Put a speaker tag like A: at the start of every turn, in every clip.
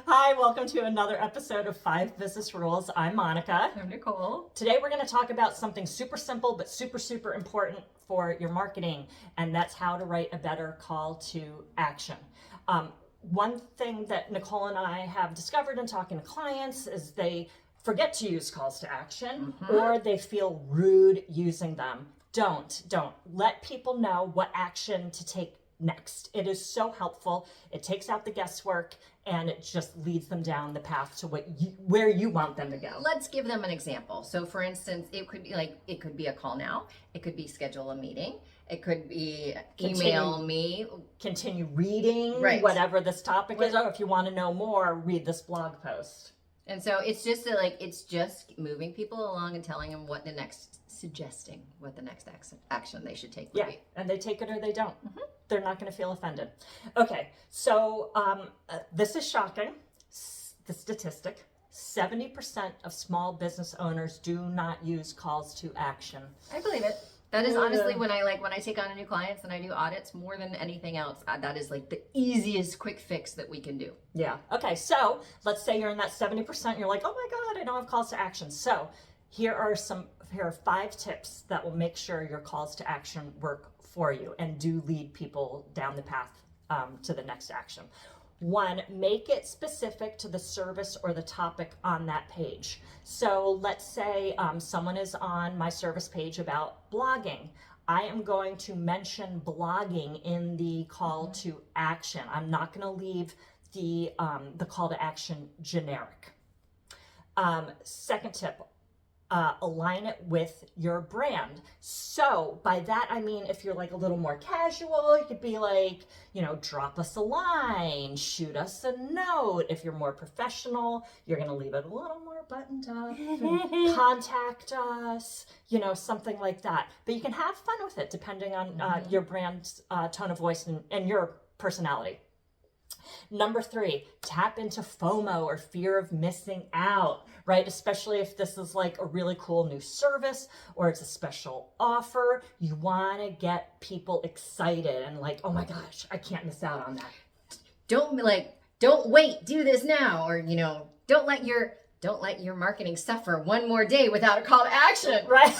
A: Hi, welcome to another episode of 5 Business Rules. I'm Monica.
B: I'm Nicole.
A: Today we're going to talk about something super simple but super important for your marketing, and that's how to write a better call to action. One thing that Nicole and I have discovered in talking to clients is they forget to use calls to action or they feel rude using them. Don't. Let people know what action to take next. It is so helpful. It takes out the guesswork and it just leads them down the path to where you want them to go.
B: Let's give them an example. So for instance, it could be a call now. It could be schedule a meeting. It could be email me.
A: Continue reading,
B: right,
A: whatever this topic is. Or if you want to know more, read this blog post.
B: And so it's just moving people along and telling them suggesting what the next action they should take would be.
A: And they take it or they don't. They're not going to feel offended. Okay, so this is shocking. The statistic: 70% of small business owners do not use calls to action.
B: I believe it. That is honestly when I take on new clients and I do audits, more than anything else, that is like the easiest quick fix that we can do.
A: Yeah. Okay. So let's say you're in that 70%. You're like, oh my God, I don't have calls to action. So here are 5 tips that will make sure your calls to action work for you and do lead people down the path to the next action. 1, make it specific to the service or the topic on that page. So let's say someone is on my service page about blogging. I am going to mention blogging in the call to action. I'm not going to leave the call to action generic. Second tip, align it with your brand. So by that, I mean, if you're like a little more casual, you could be like, drop us a line, shoot us a note. If you're more professional, you're going to leave it a little more buttoned up, contact us, something like that. But you can have fun with it depending on your brand's tone of voice and your personality. Number 3, tap into FOMO, or fear of missing out, right? Especially if this is like a really cool new service or it's a special offer. You want to get people excited and like, oh my gosh, I can't miss out on that.
B: Don't wait, do this now, or don't let your marketing suffer one more day without a call to action.
A: Right?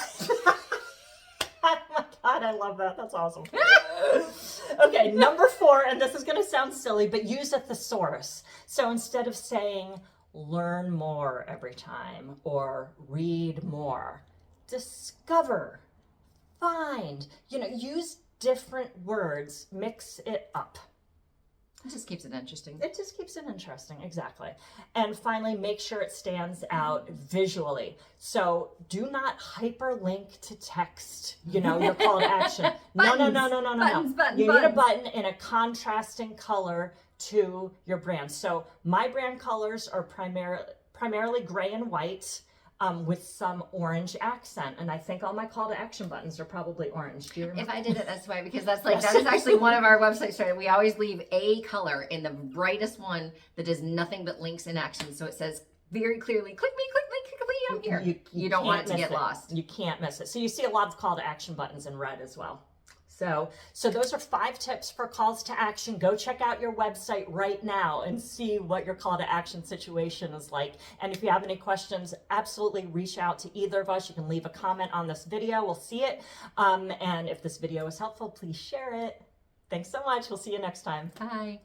A: Oh my God, I love that. That's awesome. Okay, number 4, and this is going to sound silly, but use a thesaurus. So instead of saying learn more every time or read more, discover, find, use different words, mix it up.
B: It just keeps it interesting.
A: It just keeps it interesting, exactly. And finally, make sure it stands out visually. So do not hyperlink to text, your call to action. No.
B: Buttons.
A: You need a button in a contrasting color to your brand. So my brand colors are primarily gray and white, with some orange accent, and I think all my call to action buttons are probably orange. Do you remember?
B: If I did it, that's why, because that is actually one of our websites. Right? We always leave a color in the brightest one that is nothing but links in action. So it says very clearly, click me, I'm here. You don't want it to get lost.
A: You can't miss it. So you see a lot of call to action buttons in red as well. So those are 5 tips for calls to action. Go check out your website right now and see what your call to action situation is like. And if you have any questions, absolutely reach out to either of us. You can leave a comment on this video. We'll see it. And if this video is helpful, please share it. Thanks so much. We'll see you next time.
B: Bye.